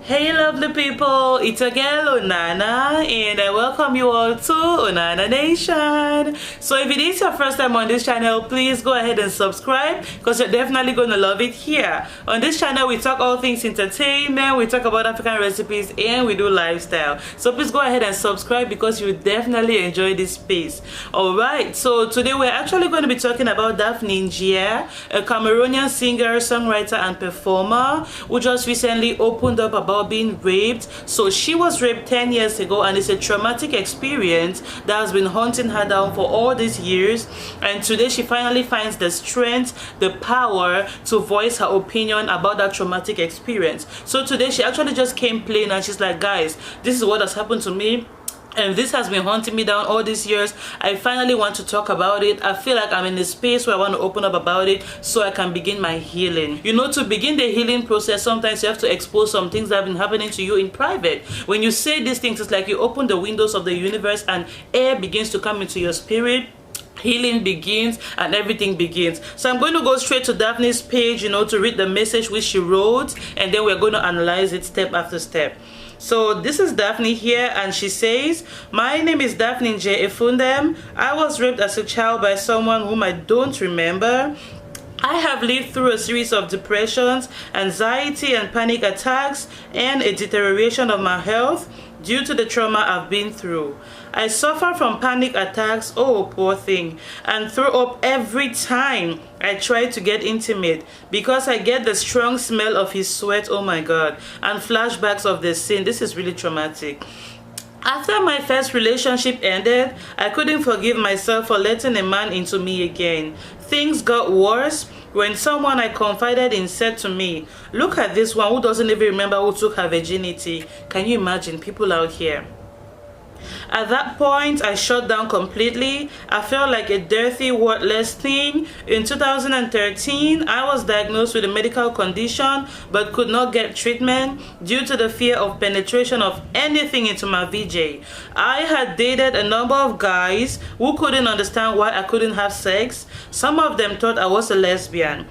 Hey lovely people, it's a girl Onana and I welcome you all to Onana Nation. So if it is your first time on this channel, please go ahead and subscribe because you're definitely going to love it here. On this channel we talk all things entertainment, we talk about African recipes, and we do lifestyle. So please go ahead and subscribe because you definitely enjoy this space. Alright, so today we're actually going to be talking about Daphne Njie, a Cameroonian singer, songwriter and performer who just recently opened up about being raped. So she was raped 10 years ago and it's a traumatic experience that has been haunting her down for all these years, and today she finally finds the strength, the power to voice her opinion about that traumatic experience. So today she actually just came plain and she's like, guys, this is what has happened to me and this has been haunting me down all these years. I finally want to talk about it. I feel like I'm in a space where I want to open up about it so I can begin my healing. You know, to begin the healing process, sometimes you have to expose some things that have been happening to you in private. When you say these things, it's like you open the windows of the universe and air begins to come into your spirit. Healing begins and everything begins. So I'm going to go straight to Daphne's page, you know, to read the message which she wrote, and then we're going to analyze it step after step. So this is Daphne here, and she says, my name is Daphne Njie Efundem. I was raped as a child by someone whom I don't remember. I have lived through a series of depressions, anxiety and panic attacks, and a deterioration of my health due to the trauma I've been through. I suffer from panic attacks, oh poor thing, and throw up every time I try to get intimate because I get the strong smell of his sweat, oh my god, and flashbacks of the scene. This is really traumatic. After my first relationship ended, I couldn't forgive myself for letting a man into me again. Things got worse when someone I confided in said to me, look at this one who doesn't even remember who took her virginity. Can you imagine people out here? At that point, I shut down completely. I felt like a dirty, worthless thing. In 2013, I was diagnosed with a medical condition but could not get treatment due to the fear of penetration of anything into my VJ. I had dated a number of guys who couldn't understand why I couldn't have sex. Some of them thought I was a lesbian.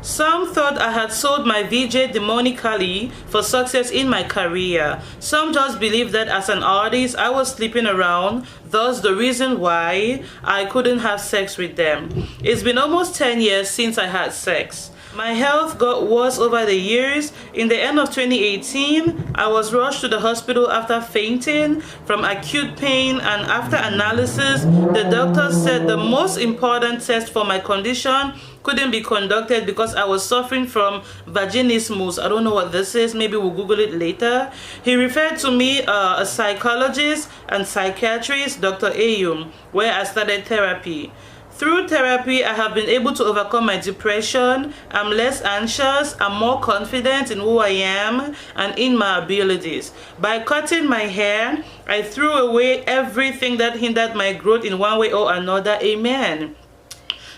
Some thought I had sold my VJ demonically for success in my career. Some just believed that as an artist I was sleeping around, thus the reason why I couldn't have sex with them. It's been almost 10 years since I had sex. My health got worse over the years. In the end of 2018, I was rushed to the hospital after fainting from acute pain, and after analysis, the doctors said the most important test for my condition couldn't be conducted because I was suffering from vaginismus. I don't know what this is. Maybe we'll Google it later. He referred to me a psychologist and psychiatrist, Dr. Ayum, where I started therapy. Through therapy, I have been able to overcome my depression. I'm less anxious, I'm more confident in who I am and in my abilities. By cutting my hair, I threw away everything that hindered my growth in one way or another. Amen.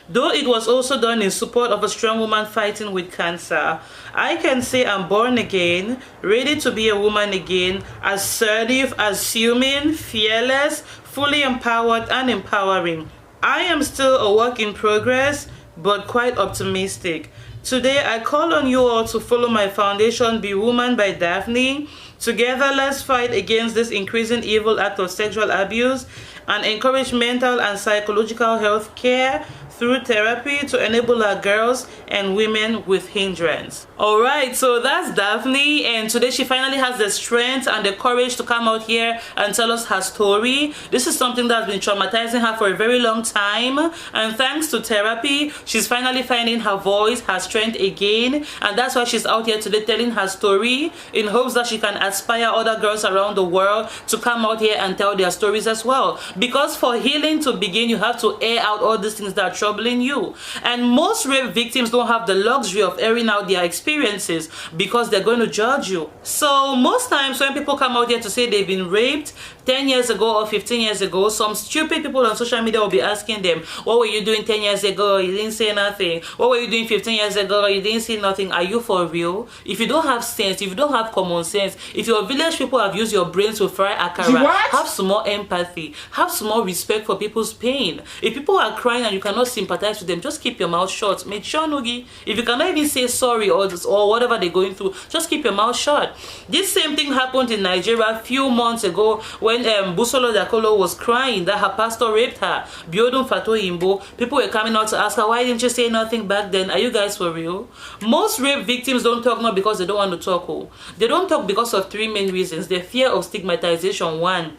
Though it was also done in support of a strong woman fighting with cancer, I can say I'm born again, ready to be a woman again, assertive, assuming, fearless, fully empowered and empowering. I am still a work in progress, but quite optimistic. Today, I call on you all to follow my foundation, Be Woman by Daphne. Together, let's fight against this increasing evil act of sexual abuse and encourage mental and psychological health care through therapy to enable our girls and women with hindrance. Alright, so that's Daphne, and today she finally has the strength and the courage to come out here and tell us her story. This is something that's been traumatizing her for a very long time, and thanks to therapy, she's finally finding her voice, her strength again, and that's why she's out here today telling her story in hopes that she can inspire other girls around the world to come out here and tell their stories as well. Because for healing to begin, you have to air out all these things that are troubling you, and most rape victims don't have the luxury of airing out their experiences because they're going to judge you. So most times when people come out here to say they've been raped 10 years ago or 15 years ago, some stupid people on social media will be asking them, what were you doing 10 years ago? You didn't say nothing. What were you doing 15 years ago? You didn't say nothing. Are you for real? If you don't have sense, if you don't have common sense, if your village people have used your brains to fry akara, have some more empathy, have some more respect for people's pain. If people are crying and you cannot sympathize with them, just keep your mouth shut. Make sure, Nogi, if you cannot even say sorry or whatever they're going through, just keep your mouth shut. This same thing happened in Nigeria a few months ago when Busolo Dakolo was crying that her pastor raped her. Biodun Fato Imbo. People were coming out to ask her, why didn't you say nothing back then? Are you guys for real? Most rape victims don't talk not because they don't want to talk. Oh. They don't talk because of three main reasons. The fear of stigmatization, one.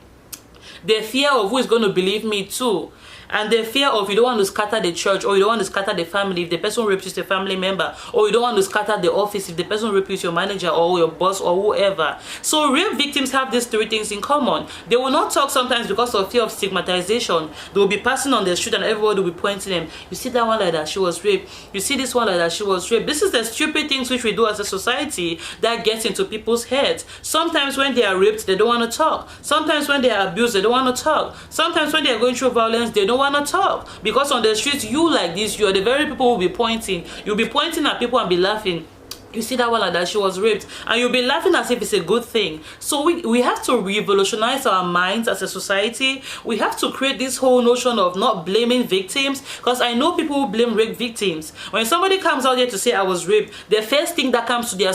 The fear of who is going to believe me, two. And the fear of you don't want to scatter the church, or you don't want to scatter the family if the person rapes you, a family member, or you don't want to scatter the office if the person rapes you, your manager or your boss or whoever. So rape victims have these three things in common. They will not talk sometimes because of fear of stigmatization. They will be passing on the street and everybody will be pointing them. You see that one like that, she was raped. You see this one like that, she was raped. This is the stupid things which we do as a society that gets into people's heads. Sometimes when they are raped, they don't want to talk. Sometimes when they are abused, they don't want to talk. Sometimes when they are going through violence, they don't want to talk, because on the streets, you like this, you are the very people who will be pointing. You'll be pointing at people and be laughing. You see that one like that, she was raped, and you'll be laughing as if it's a good thing. So we have to revolutionize our minds as a society. We have to create this whole notion of not blaming victims, because I know people who blame rape victims. When somebody comes out here to say I was raped, the first thing that comes to their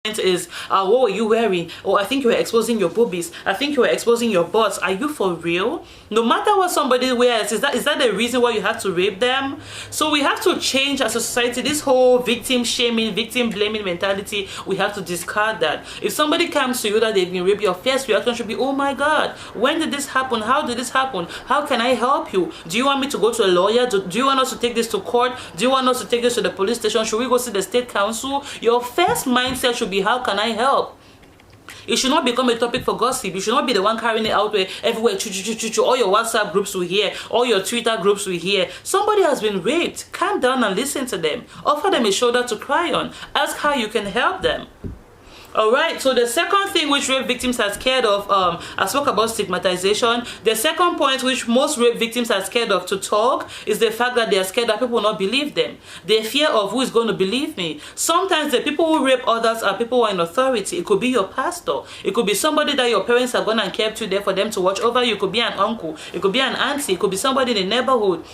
is what were you wearing? Oh, I think you were exposing your boobies. I think you were exposing your butts. Are you for real? No matter what somebody wears, is that the reason why you have to rape them? So we have to change as a society this whole victim shaming, victim blaming mentality. We have to discard that. If somebody comes to you that they've been raped, your first reaction should be, oh my god, when did this happen? How did this happen? How can I help you? Do you want me to go to a lawyer? Do you want us to take this to court? Do you want us to take this to the police station? Should we go see the state council? Your first mindset should be, how can I help? It should not become a topic for gossip. You should not be the one carrying it out where everywhere, all your WhatsApp groups will hear, all your Twitter groups will hear. Somebody has been raped. Calm down and listen to them. Offer them a shoulder to cry on. Ask how you can help them. Alright, so the second thing which rape victims are scared of, I spoke about stigmatization. The second point which most rape victims are scared of to talk is the fact that they are scared that people will not believe them. The fear of who is going to believe me. Sometimes the people who rape others are people who are in authority. It could be your pastor. It could be somebody that your parents have gone and kept you there for them to watch over you. It could be an uncle. It could be an auntie. It could be somebody in the neighborhood.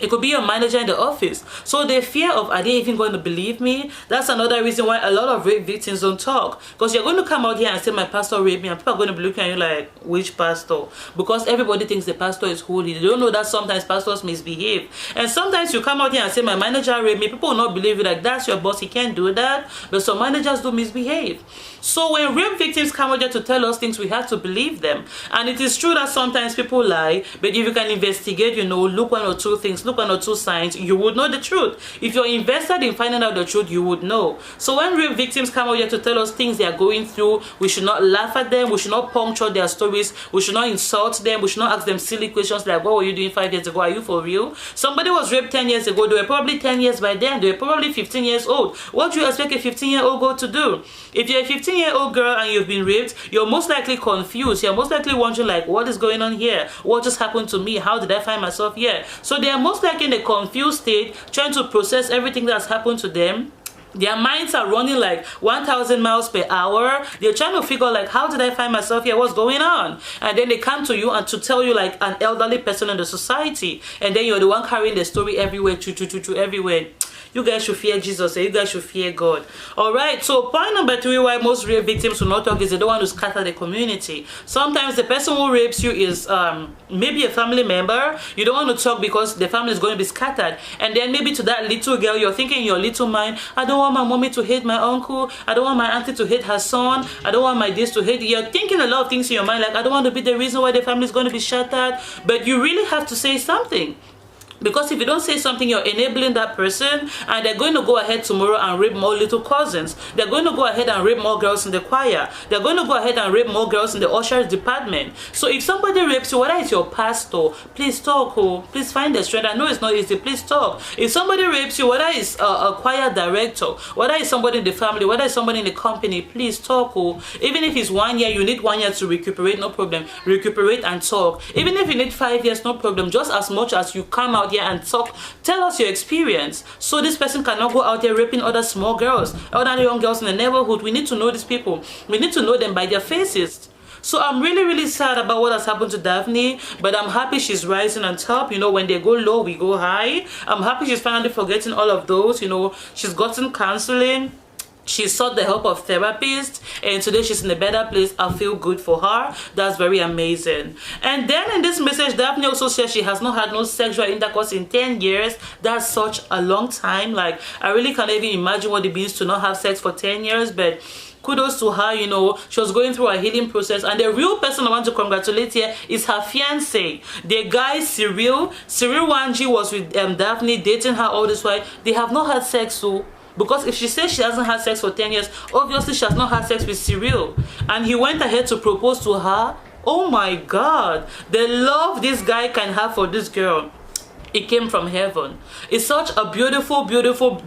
It could be your manager in the office. So the fear of, are they even going to believe me? That's another reason why a lot of rape victims don't talk. Because you're going to come out here and say, my pastor raped me, and people are going to be looking at you like, which pastor? Because everybody thinks the pastor is holy. They don't know that sometimes pastors misbehave. And sometimes you come out here and say, my manager raped me. People will not believe you, like, that's your boss, he can't do that. But some managers do misbehave. So when rape victims come out here to tell us things, we have to believe them. And it is true that sometimes people lie, but if you can investigate, you know, look one or two things, look one or two signs, you would know the truth. If you're invested in finding out the truth, you would know. So when rape victims come out here to tell us things they are going through, we should not laugh at them, we should not puncture their stories, we should not insult them, we should not ask them silly questions like, what were you doing 5 years ago? Are you for real? Somebody was raped 10 years ago, they were probably 10 years by then, they were probably 15 years old. What do you expect a 15-year-old girl to do? If you're a 15-year-old girl and you've been raped, you're most likely confused. You're most likely wondering like, what is going on here? What just happened to me? How did I find myself here? So they are most likely in a confused state, trying to process everything that's happened to them. Their minds are running like 1,000 miles per hour. They're trying to figure like, how did I find myself here? What's going on? And then they come to you and to tell you like an elderly person in the society. And then you're the one carrying the story everywhere, everywhere. You guys should fear Jesus. You guys should fear God. Alright, so point number 3 why most rape victims will not talk is they don't want to scatter the community. Sometimes the person who rapes you is maybe a family member. You don't want to talk because the family is going to be scattered. And then maybe to that little girl, you're thinking in your little mind, I don't want my mommy to hate my uncle. I don't want my auntie to hate her son. I don't want my this to hate. You're thinking a lot of things in your mind like, I don't want to be the reason why the family is going to be shattered. But you really have to say something. Because if you don't say something, you're enabling that person, and they're going to go ahead tomorrow and rape more little cousins. They're going to go ahead and rape more girls in the choir. They're going to go ahead and rape more girls in the ushers department. So if somebody rapes you, whether it's your pastor, please talk. Oh, please find the strength. I know it's not easy. Please talk. If somebody rapes you, whether it's a choir director, whether it's somebody in the family, whether it's somebody in the company, please talk. Oh, even if it's 1 year, you need 1 year to recuperate, no problem. Recuperate and talk. Even if you need 5 years, no problem. Just as much as you come out here and talk, tell us your experience, so this person cannot go out there raping other small girls, other young girls in the neighborhood. We need to know these people. We need to know them by their faces. So I'm really sad about what has happened to Daphne, but I'm happy she's rising on top. You know, when they go low, we go high. I'm happy she's finally forgetting all of those. You know, she's gotten counseling. She sought the help of therapists, and today she's in a better place. I feel good for her. That's very amazing. And then in this message, Daphne also says she has not had no sexual intercourse in 10 years. That's such a long time. Like, I really can't even imagine what it means to not have sex for 10 years, but kudos to her. You know, she was going through a healing process, and the real person I want to congratulate here is her fiance, the guy Cyril Njie was with Daphne, dating her all this while. They have not had sex, so because if she says she hasn't had sex for 10 years, obviously she has not had sex with Cyril. And he went ahead to propose to her. Oh my God, the love this guy can have for this girl, it came from heaven. It's such a beautiful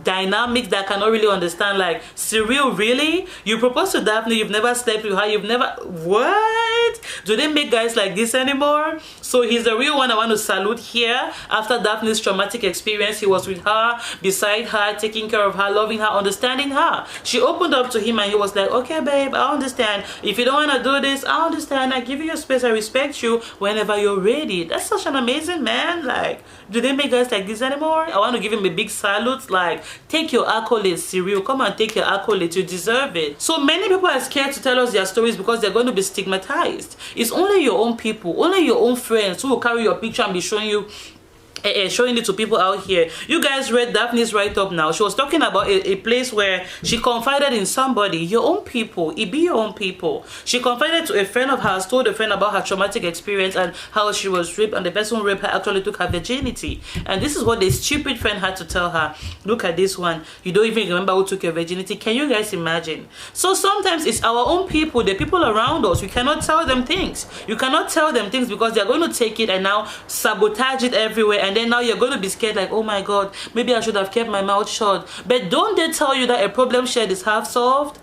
dynamic that I cannot really understand. Like, Cyril, really? You proposed to Daphne, you've never slept with her, you've never... What? Do they make guys like this anymore? So he's the real one I want to salute here. After Daphne's traumatic experience, he was with her, beside her, taking care of her, loving her, understanding her. She opened up to him and he was like, okay babe, I understand. If you don't want to do this, I understand. I give you your space, I respect you whenever you're ready. That's such an amazing man. Like, do they make guys like this anymore? I want to give him a big salute. Like, take your accolades, Cyril. Come and take your accolades. You deserve it. So many people are scared to tell us their stories because they're going to be stigmatized. It's only your own people, only your own friends who will carry your picture and be showing you showing it to people out here. You guys read Daphne's write-up now. She was talking about a place where she confided in somebody. Your own people. It be your own people. She confided to a friend of hers, told a friend about her traumatic experience and how she was raped, and the person who raped her actually took her virginity. And this is what the stupid friend had to tell her. Look at this one. You don't even remember who took your virginity. Can you guys imagine? So sometimes it's our own people, the people around us. We cannot tell them things. You cannot tell them things because they're going to take it and now sabotage it everywhere. And then now you're going to be scared, like, oh my God, maybe I should have kept my mouth shut. But don't they tell you that a problem shared is half solved?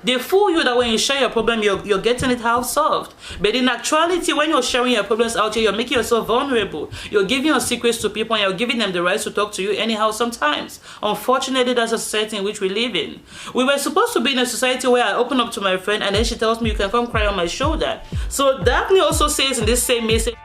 They fool you that when you share your problem, you're getting it half solved. But in actuality, when you're sharing your problems out here, you're making yourself vulnerable. You're giving your secrets to people and you're giving them the right to talk to you anyhow sometimes. Unfortunately, that's a society in which we live in. We were supposed to be in a society where I open up to my friend and then she tells me you can come cry on my shoulder. So Daphne also says in this same message,